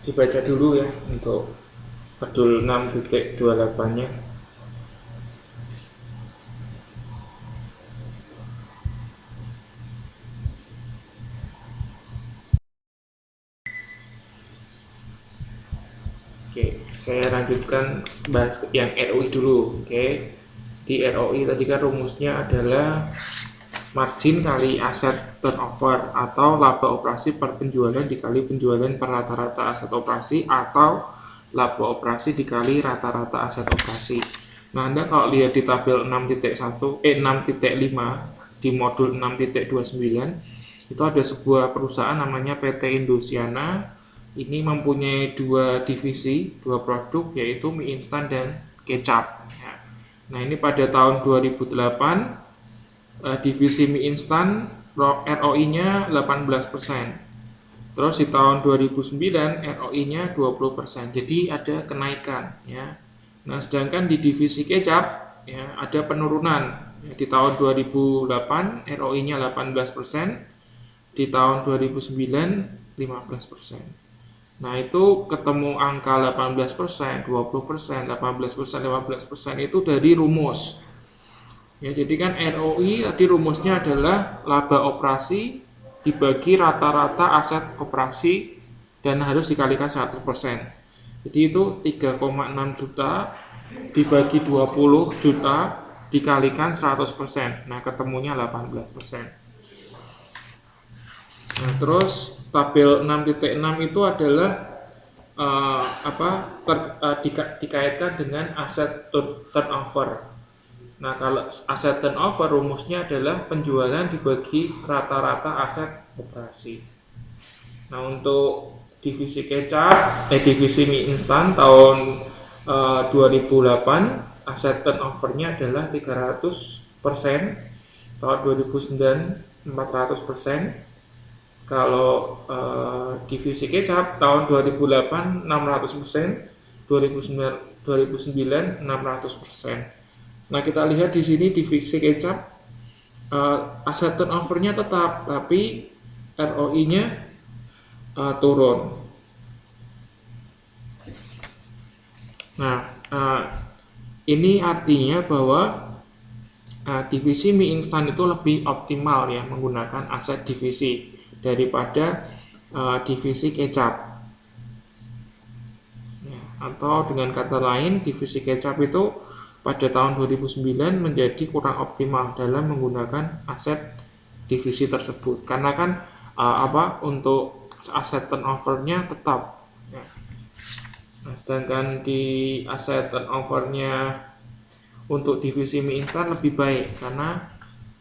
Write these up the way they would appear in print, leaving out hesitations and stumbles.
dibaca dulu ya untuk modul 6.28-nya. Oke, saya lanjutkan bahas yang ROI dulu. Oke, di ROI tadi kan rumusnya adalah margin kali aset turnover atau laba operasi per penjualan dikali penjualan per rata-rata aset operasi atau laba operasi dikali rata-rata aset operasi. Nah, Anda kalau lihat di tabel 6.5 di modul 6.29 itu ada sebuah perusahaan namanya PT Indosiana. Ini mempunyai dua divisi, dua produk, yaitu mie instan dan kecap. Nah, ini pada tahun 2008 divisi mie instan ROI-nya 18%. Terus di tahun 2009 ROI-nya 20%. Jadi ada kenaikan ya. Nah, sedangkan di divisi kecap ya ada penurunan. Ya, di tahun 2008 ROI-nya 18%, di tahun 2009 15%. Nah, itu ketemu angka 18%, 20%, 18%, 15% itu dari rumus. Ya, jadi kan ROI tadi rumusnya adalah laba operasi dibagi rata-rata aset operasi dan harus dikalikan 100%. Jadi itu 3,6 juta dibagi 20 juta dikalikan 100%. Nah, ketemunya 18%. Nah, terus tabel 6.6 itu adalah dikaitkan dengan aset turnover. Nah, kalau aset turnover rumusnya adalah penjualan dibagi rata-rata aset operasi. Nah, untuk divisi kecap, divisi mie instan tahun 2008 aset turnovernya adalah 300%, tahun 2009 400%. Kalau divisi kecap tahun 2008 600%, 2009 600%. Nah, kita lihat di sini divisi kecap aset turnover-nya tetap, tapi ROI-nya turun. Nah, ini artinya bahwa divisi mie instan itu lebih optimal ya menggunakan aset divisi daripada divisi kecap. Ya, atau dengan kata lain, divisi kecap itu pada tahun 2009 menjadi kurang optimal dalam menggunakan aset divisi tersebut karena kan untuk aset turnover-nya tetap ya. Nah, sedangkan di aset turnover-nya untuk divisi mie instan lebih baik karena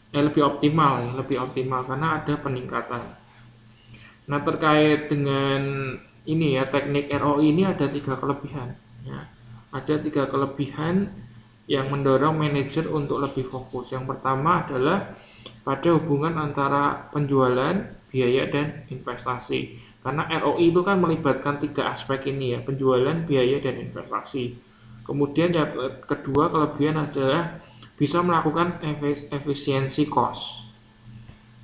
lebih optimal karena ada peningkatan. Nah, terkait dengan ini ya teknik ROI ini ada 3 kelebihan ya. Ada 3 kelebihan yang mendorong manajer untuk lebih fokus. Yang pertama adalah pada hubungan antara penjualan, biaya, dan investasi. Karena ROI itu kan melibatkan 3 aspek ini ya, penjualan, biaya, dan investasi. Kemudian yang kedua kelebihan adalah bisa melakukan efisiensi cost.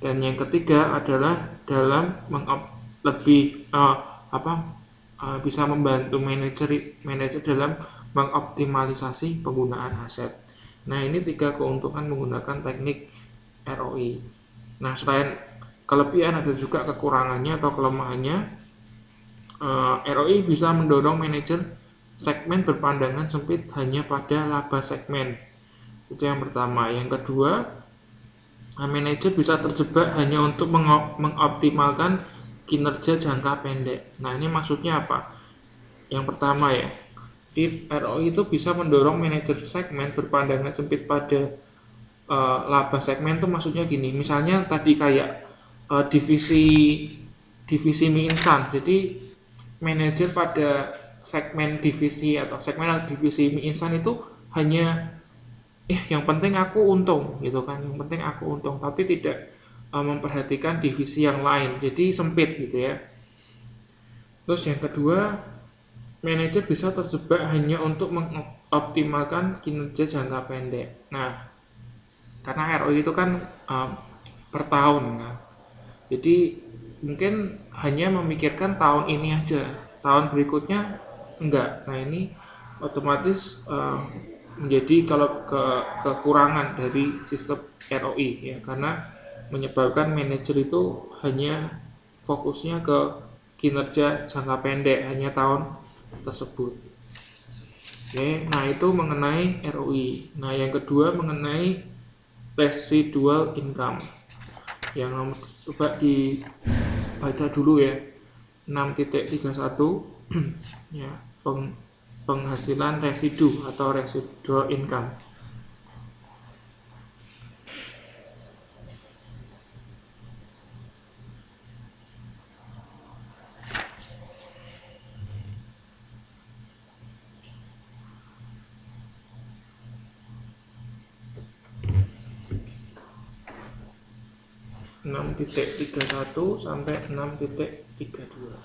Dan yang ketiga adalah dalam bisa membantu manajer dalam mengoptimalisasi penggunaan aset. Nah, ini 3 keuntungan menggunakan teknik ROI. Nah, selain kelebihan ada juga kekurangannya atau kelemahannya. ROI bisa mendorong manajer segmen berpandangan sempit hanya pada laba segmen. Itu yang pertama. Yang kedua, manajer bisa terjebak hanya untuk mengoptimalkan kinerja jangka pendek. Nah, ini maksudnya apa? Yang pertama ya, di ROI itu bisa mendorong manajer segmen berpandangan sempit pada laba segmen itu maksudnya gini. Misalnya tadi kayak divisi mie instan. Jadi manajer pada segmen divisi atau segmen divisi mie instan itu hanya yang penting aku untung gitu kan, yang penting aku untung, tapi tidak memperhatikan divisi yang lain, jadi sempit gitu ya. Terus yang kedua, manajer bisa terjebak hanya untuk mengoptimalkan kinerja jangka pendek. Nah, karena ROI itu kan per tahun kan, jadi mungkin hanya memikirkan tahun ini aja, tahun berikutnya enggak. Nah ini otomatis menjadi kalau kekurangan dari sistem ROI ya, karena menyebabkan manajer itu hanya fokusnya ke kinerja jangka pendek, hanya tahun tersebut. Oke, nah itu mengenai ROI. Nah yang kedua mengenai residual income. Yang nomor, coba dibaca dulu ya, 6.31 ya, penghasilan residu atau residual income. Enam titik 31 sampai 6.32.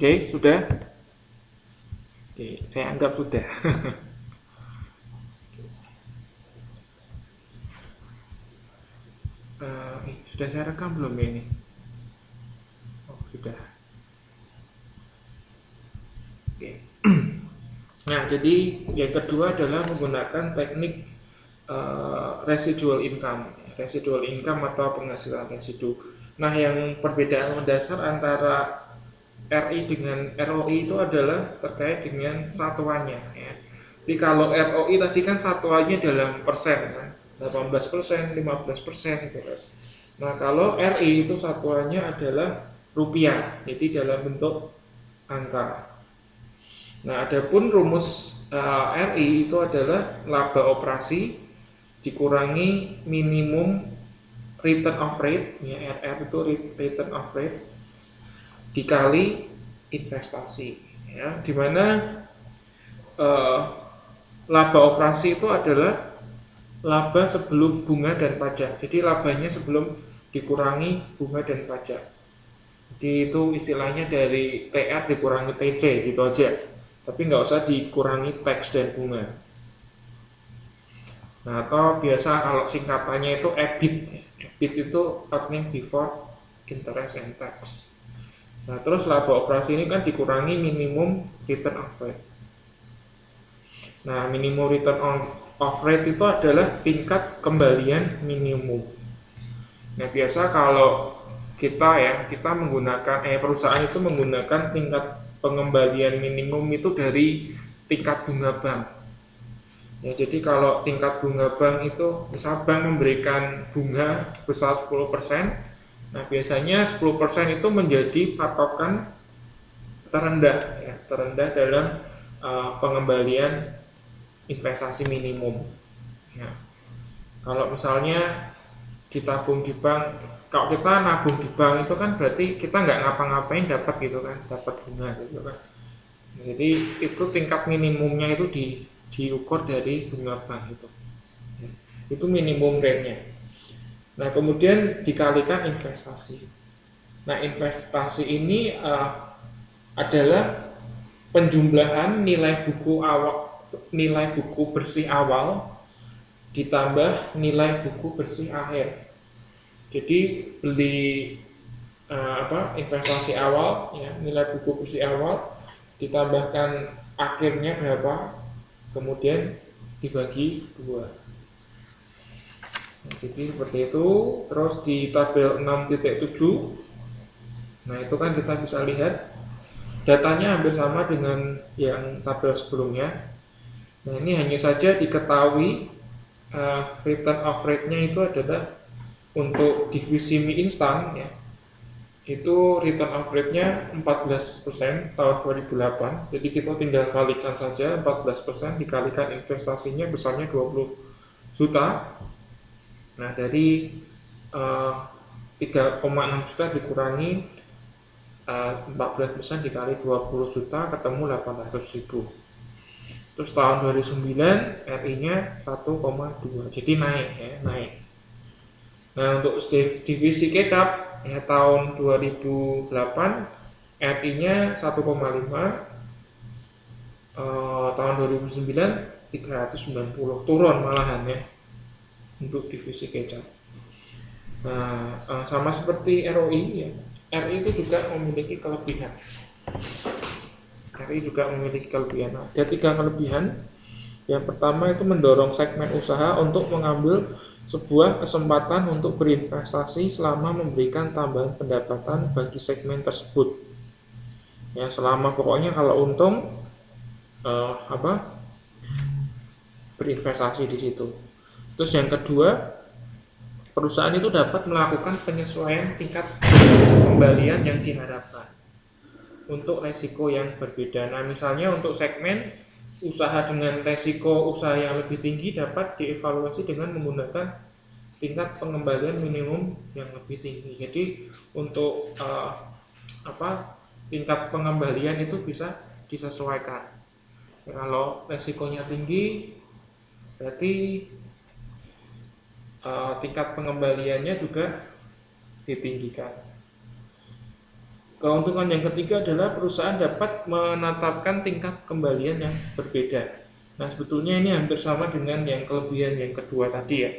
Oke, sudah? Oke, saya anggap sudah. Sudah saya rekam belum ya ini? Oh, sudah. Oke. Nah, jadi yang kedua adalah menggunakan teknik residual income atau penghasilan residu. Nah, yang perbedaan mendasar antara RI dengan ROI itu adalah terkait dengan satuannya ya. Jadi kalau ROI tadi kan satuannya dalam persen kan, 18%, 15% gitu kan. Nah, kalau RI itu satuannya adalah rupiah, jadi dalam bentuk angka. Nah, adapun rumus RI itu adalah laba operasi dikurangi minimum return of rate, ya RR itu return of rate dikali investasi. ya, dimana laba operasi itu adalah laba sebelum bunga dan pajak. Jadi labanya sebelum dikurangi bunga dan pajak. Jadi itu istilahnya dari TR dikurangi TC gitu aja. Tapi nggak usah dikurangi tax dan bunga. Nah, atau biasa kalau singkatannya itu EBIT. EBIT itu earning before interest and tax. Nah, terus laba operasi ini kan dikurangi minimum return of rate. Nah, minimum return of rate itu adalah tingkat kembalian minimum. Nah, biasa kalau kita menggunakan perusahaan itu menggunakan tingkat pengembalian minimum itu dari tingkat bunga bank. Ya, jadi kalau tingkat bunga bank itu, misal bank memberikan bunga sebesar 10%, nah biasanya 10% itu menjadi patokan terendah, ya, terendah dalam pengembalian investasi minimum. Ya. Kalau misalnya ditabung di bank, kalau kita nabung di bank itu kan berarti kita nggak ngapa-ngapain dapat gitu kan, dapat bunga gitu kan. Jadi itu tingkat minimumnya itu diukur dari bunga bank itu. Ya. Itu minimum rate-nya. Nah kemudian dikalikan investasi. Nah investasi ini adalah penjumlahan nilai buku bersih awal ditambah nilai buku bersih akhir. Jadi beli investasi awal, ya, nilai buku bersih awal ditambahkan akhirnya berapa, kemudian dibagi 2. Nah, jadi seperti itu. Terus di tabel 6.7, nah itu kan kita bisa lihat datanya hampir sama dengan yang tabel sebelumnya. Nah ini hanya saja diketahui return of rate-nya itu adalah untuk divisi mie instan, ya, itu return of rate-nya 14% tahun 2008. Jadi kita tinggal kalikan saja 14% dikalikan investasinya besarnya 20 juta. Nah dari 3,6 juta dikurangi 14% dikali 20 juta ketemu 800.000. Terus tahun 2009 RI-nya 1,2. Jadi naik, ya, naik. Nah untuk divisi kecap, ya, tahun 2008 RI-nya 1,5, tahun 2009 390, turun malahan, ya, untuk divisi kecap. Nah sama seperti ROI, ya, RI itu juga memiliki kelebihan. RI juga memiliki kelebihan. Ada 3 kelebihan. Yang pertama itu mendorong segmen usaha untuk mengambil sebuah kesempatan untuk berinvestasi selama memberikan tambahan pendapatan bagi segmen tersebut. Ya, selama pokoknya kalau untung berinvestasi di situ. Terus yang kedua, perusahaan itu dapat melakukan penyesuaian tingkat kembalian yang diharapkan untuk resiko yang berbeda. Nah, misalnya untuk segmen usaha dengan resiko usaha yang lebih tinggi dapat dievaluasi dengan menggunakan tingkat pengembalian minimum yang lebih tinggi. Jadi untuk tingkat pengembalian itu bisa disesuaikan. Kalau resikonya tinggi, berarti tingkat pengembaliannya juga ditinggikan. Keuntungan yang ketiga adalah perusahaan dapat menetapkan tingkat kembalian yang berbeda. Nah, sebetulnya ini hampir sama dengan yang kelebihan yang kedua tadi, ya.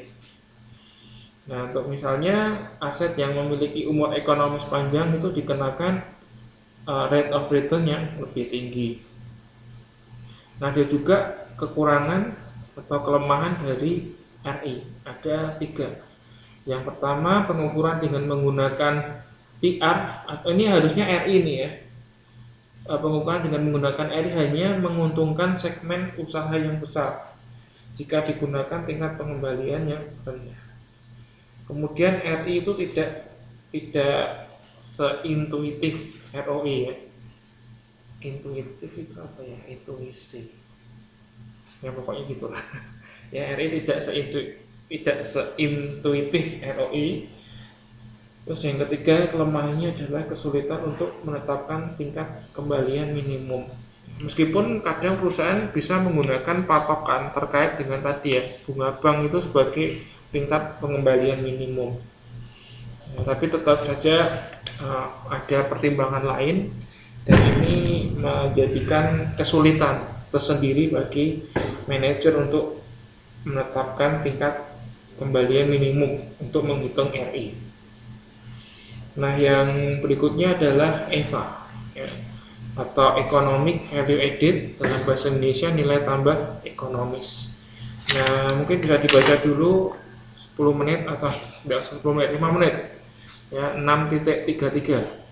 Nah, untuk misalnya aset yang memiliki umur ekonomis panjang itu dikenakan rate of return yang lebih tinggi. Nah, ada juga kekurangan atau kelemahan dari RI. Ada 3. Yang pertama, pengukuran dengan menggunakan PR, atau ini harusnya RI nih, ya. Pengukuran dengan menggunakan RI hanya menguntungkan segmen usaha yang besar jika digunakan tingkat pengembalian yang rendah. Kemudian RI itu tidak seintuitif ROI, ya. Intuitif itu apa, ya? Intuisi. Ya pokoknya gitulah. Ya, RI tidak seintuitif ROI. Terus yang ketiga, kelemahannya adalah kesulitan untuk menetapkan tingkat kembalian minimum. Meskipun kadang perusahaan bisa menggunakan patokan terkait dengan tadi ya, bunga bank itu sebagai tingkat pengembalian minimum. Ya, tapi tetap saja ada pertimbangan lain dan ini menjadikan kesulitan tersendiri bagi manajer untuk menetapkan tingkat kembalian minimum untuk menghitung RI. Nah, yang berikutnya adalah EVA, ya, atau Economic Value Added, dalam bahasa Indonesia nilai tambah ekonomis. Nah, mungkin bisa dibaca dulu 10 menit atau tidak 10 menit, 5 menit. Ya, 6.33.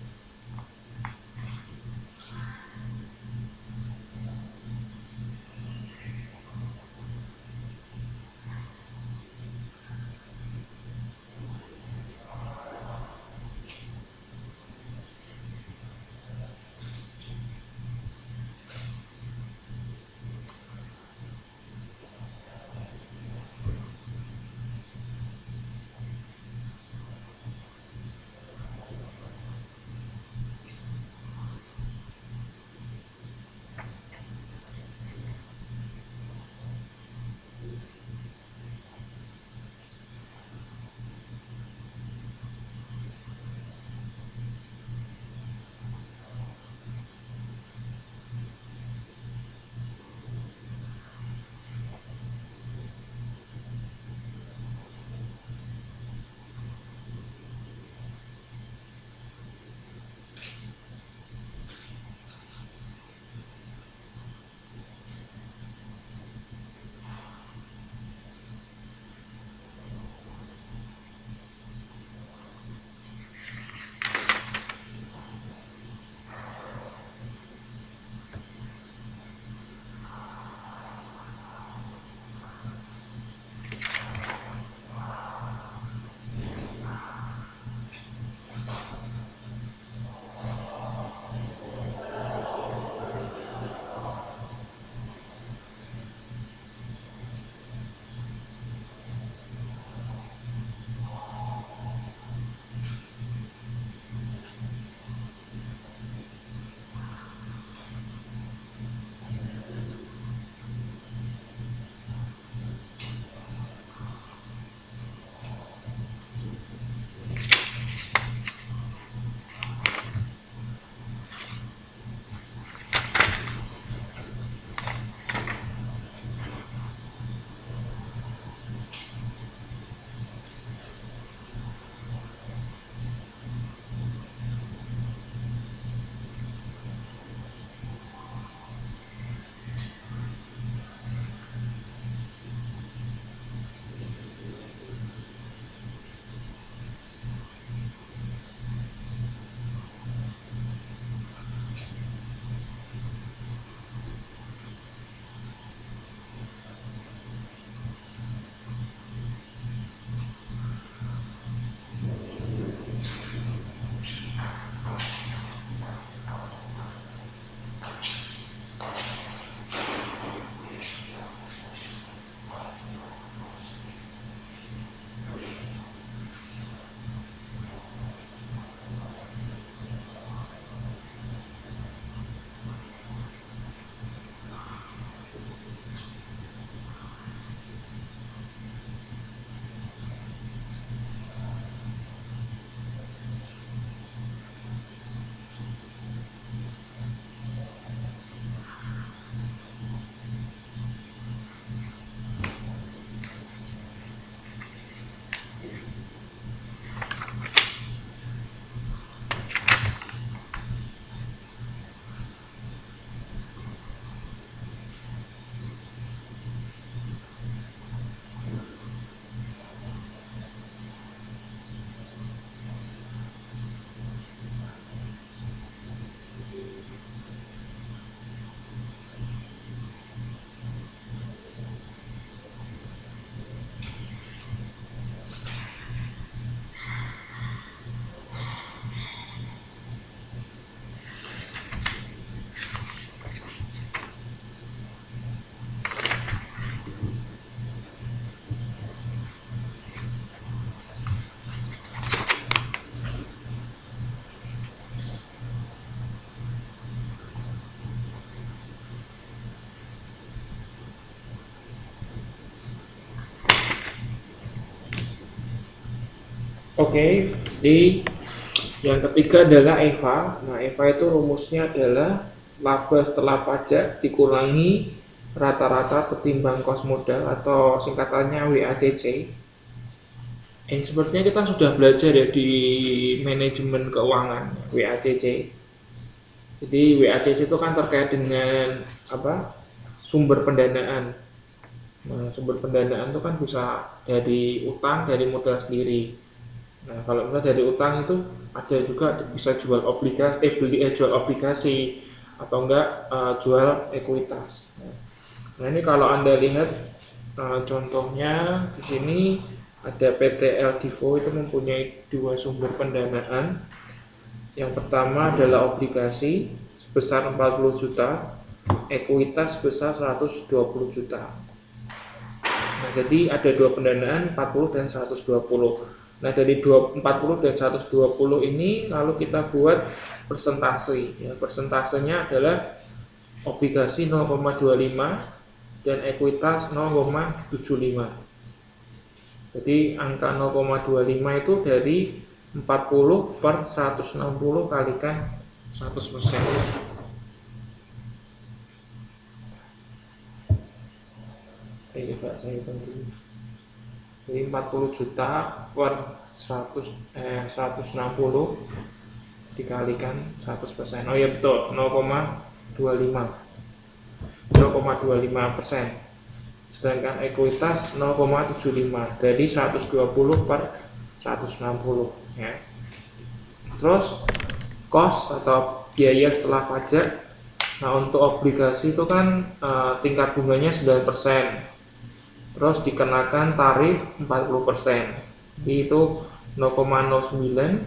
Oke, jadi yang ketiga adalah EVA. Nah, EVA itu rumusnya adalah laba setelah pajak dikurangi rata-rata ketimbang kos modal atau singkatannya WACC. Sepertinya kita sudah belajar ya di manajemen keuangan WACC. Jadi WACC itu kan terkait dengan apa? Sumber pendanaan. Nah, sumber pendanaan itu kan bisa dari utang, dari modal sendiri. Nah, kalau misalnya dari utang itu ada juga bisa jual obligasi, jual obligasi atau enggak jual ekuitas. Nah, ini kalau Anda lihat contohnya di sini ada PT LDIVO itu mempunyai dua sumber pendanaan. Yang pertama adalah obligasi sebesar 40 juta, ekuitas sebesar 120 juta. Nah, jadi ada dua pendanaan 40 dan 120. Nah, dari 40 dan 120 ini lalu kita buat persentase. Ya, persentasenya adalah obligasi 0,25 dan ekuitas 0,75. Jadi angka 0,25 itu dari 40 per 160 kalikan 100%. Ini Pak, saya hitung dulu. Jadi 40 juta per 160 dikalikan 100%. Oh ya betul, 0,25%. Sedangkan ekuitas 0,75. Jadi 120 per 160 ya. Terus cost atau biaya setelah pajak. Nah, untuk obligasi itu kan tingkat bunganya 9%. Terus dikenakan tarif 40%. Jadi itu 0,09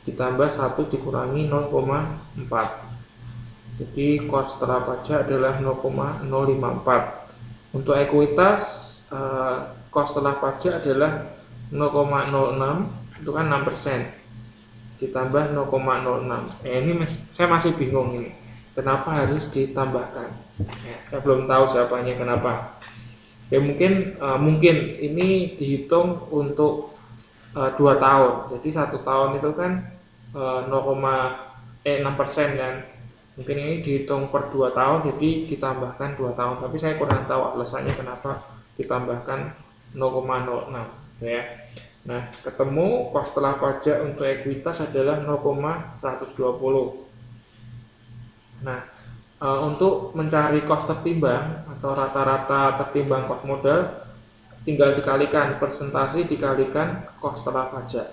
ditambah 1 dikurangi 0,4. Jadi cost setelah pajak adalah 0,054. Untuk ekuitas cost setelah pajak adalah 0,06, itu kan 6%. Ditambah 0,06. Ini saya masih bingung ini. Kenapa harus ditambahkan? Saya belum tahu jawabannya kenapa. Ya mungkin ini dihitung untuk 2 tahun. Jadi 1 tahun itu kan 6% kan. Mungkin ini dihitung per 2 tahun, jadi ditambahkan 2 tahun. Tapi saya kurang tahu alasannya kenapa ditambahkan 0,06 ya. Nah, ketemu kos setelah pajak untuk ekuitas adalah 0,120. Nah, untuk mencari kos tertimbang atau rata-rata tertimbang kos modal, tinggal dikalikan persentase dikalikan kos setelah pajak.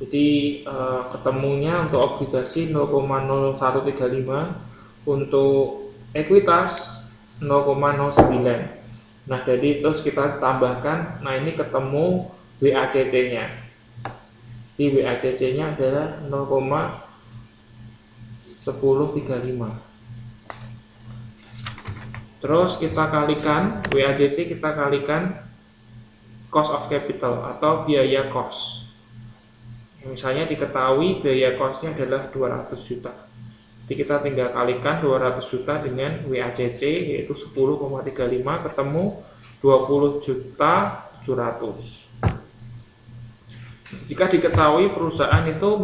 Jadi ketemunya untuk obligasi 0,0135, untuk ekuitas 0,09. Nah, jadi terus kita tambahkan. Nah, ini ketemu WACC-nya. Jadi WACC-nya adalah 0,1035. Terus kita kalikan WACC, kita kalikan cost of capital atau biaya kos. Misalnya diketahui biaya kosnya adalah 200 juta. Jadi kita tinggal kalikan 200 juta dengan WACC yaitu 10,35 ketemu 20 juta 700. Jika diketahui perusahaan itu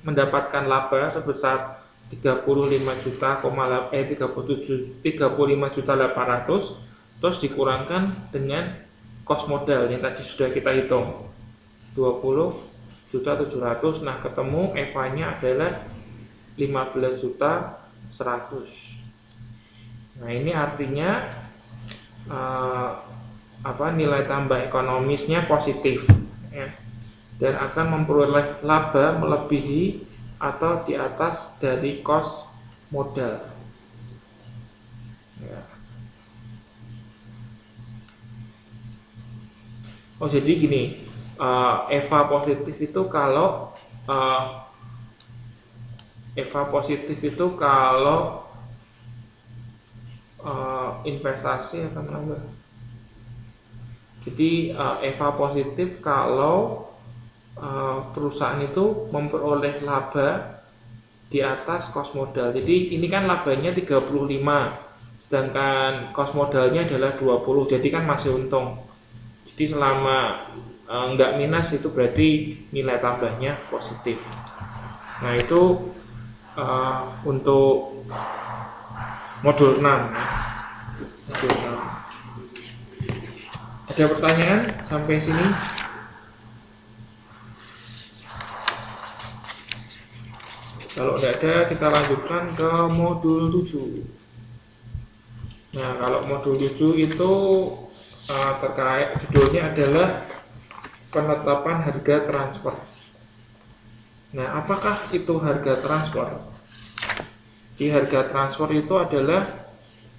mendapatkan laba sebesar 35 juta 35 juta 800, terus dikurangkan dengan kos modal yang tadi sudah kita hitung 20 juta 700. Nah, ketemu EVA-nya adalah 15 juta 100. Nah, ini artinya nilai tambah ekonomisnya positif ya, dan akan memperoleh laba melebihi atau di atas dari kos modal ya. Oh, jadi gini, EVA positif itu kalau investasi akan menambah. Jadi EVA positif kalau perusahaan itu memperoleh laba di atas kos modal. Jadi ini kan labanya 35, sedangkan kos modalnya adalah 20. Jadi kan masih untung. Jadi selama nggak minus itu berarti nilai tambahnya positif. Nah itu untuk modul 6 ya. Modul 6. Ada pertanyaan sampai sini? Kalau tidak ada, kita lanjutkan ke modul 7. Nah, kalau modul 7 itu terkait judulnya adalah penetapan harga transfer. Nah, apakah itu harga transfer? Di harga transfer itu adalah,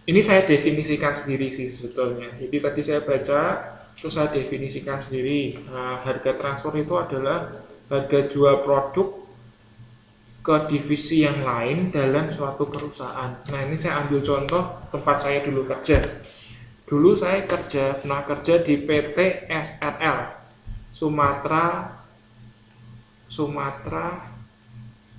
ini saya definisikan sendiri sih sebetulnya. Jadi tadi saya baca, terus saya definisikan sendiri. Harga transfer itu adalah harga jual produk ke divisi yang lain dalam suatu perusahaan. Nah, ini saya ambil contoh tempat saya dulu kerja. Dulu saya pernah kerja di PT SRL Sumatera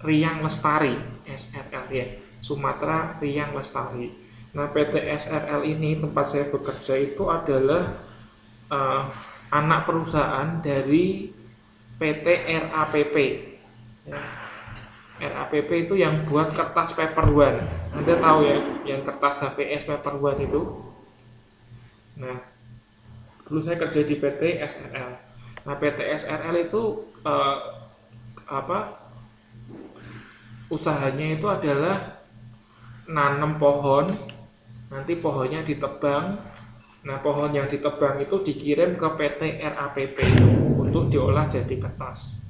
Riang Lestari, SRL ya, Sumatera Riang Lestari. Nah, PT SRL ini tempat saya bekerja itu adalah anak perusahaan dari PT RAPP. Ya. RAPP itu yang buat kertas paper one. Anda tahu ya, yang kertas HVS paper one itu. Nah, dulu saya kerja di PT SRL. Nah, PT SRL itu usahanya itu adalah nanam pohon, nanti pohonnya ditebang. Nah, pohon yang ditebang itu dikirim ke PT RAPP untuk diolah jadi kertas.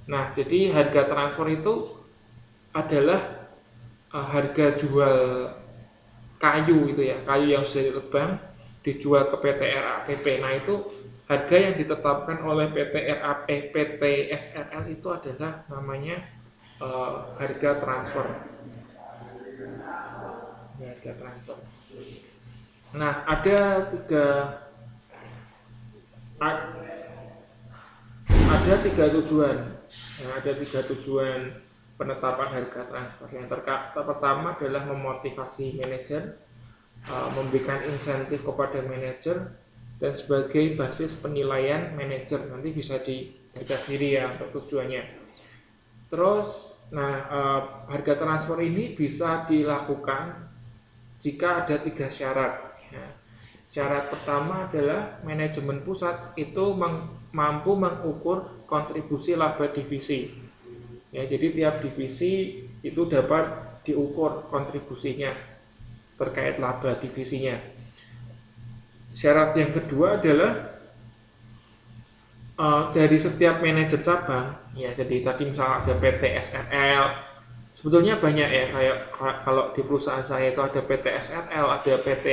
Nah, jadi harga transfer itu adalah harga jual kayu itu ya, kayu yang sudah ditebang dijual ke PT RAPP. Nah, itu harga yang ditetapkan oleh PT SRL itu adalah namanya harga transfer. Ya, harga transfer. Nah, ada tiga tujuan. Nah, ada tiga tujuan penetapan harga transfer. Yang pertama adalah memotivasi manajer, memberikan insentif kepada manajer, dan sebagai basis penilaian manajer. Nanti bisa dibaca sendiri ya untuk tujuannya. Terus, harga transfer ini bisa dilakukan jika ada 3 syarat. Ya. Syarat pertama adalah manajemen pusat itu mampu mengukur kontribusi laba divisi. Ya, jadi tiap divisi itu dapat diukur kontribusinya terkait laba divisinya. Syarat yang kedua adalah dari setiap manajer cabang, ya, jadi tadi misalnya ada PT SRL, sebetulnya banyak ya, kayak kalau di perusahaan saya itu ada PT SRL, ada PT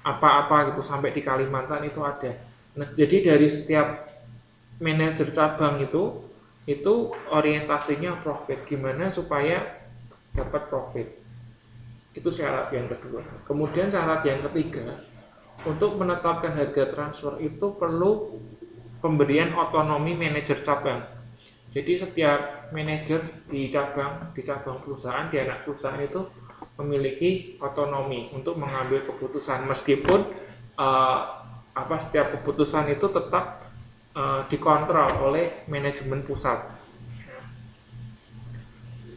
apa-apa gitu, sampai di Kalimantan itu ada. Nah, jadi dari setiap manajer cabang itu orientasinya profit, gimana supaya dapat profit. Itu syarat yang kedua. Kemudian syarat yang ketiga, untuk menetapkan harga transfer itu perlu pemberian otonomi manajer cabang. Jadi setiap manajer di cabang perusahaan, di anak perusahaan itu memiliki otonomi untuk mengambil keputusan, meskipun setiap keputusan itu tetap dikontrol oleh manajemen pusat.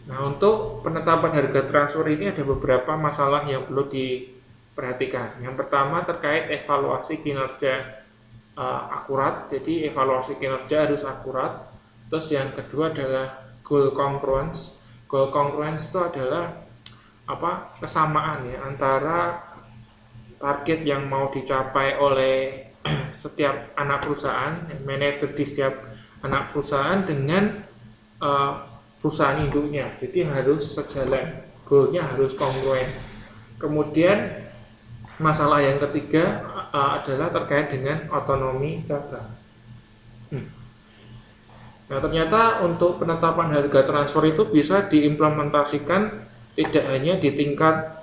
Nah, untuk penetapan harga transfer ini ada beberapa masalah yang perlu diperhatikan. Yang pertama terkait evaluasi kinerja akurat, jadi evaluasi kinerja harus akurat. Terus yang kedua adalah goal congruence. Goal congruence itu adalah kesamaan ya antara target yang mau dicapai oleh setiap anak perusahaan, manajer di setiap anak perusahaan dengan perusahaan induknya. Jadi harus sejalan, goalnya harus kongruen. Kemudian masalah yang ketiga adalah terkait dengan otonomi cabang. Nah, ternyata untuk penetapan harga transfer itu bisa diimplementasikan tidak hanya di tingkat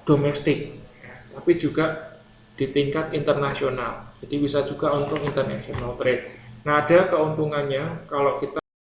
domestik, tapi juga di tingkat internasional. Jadi bisa juga untuk international trade. Nah, ada keuntungannya kalau kita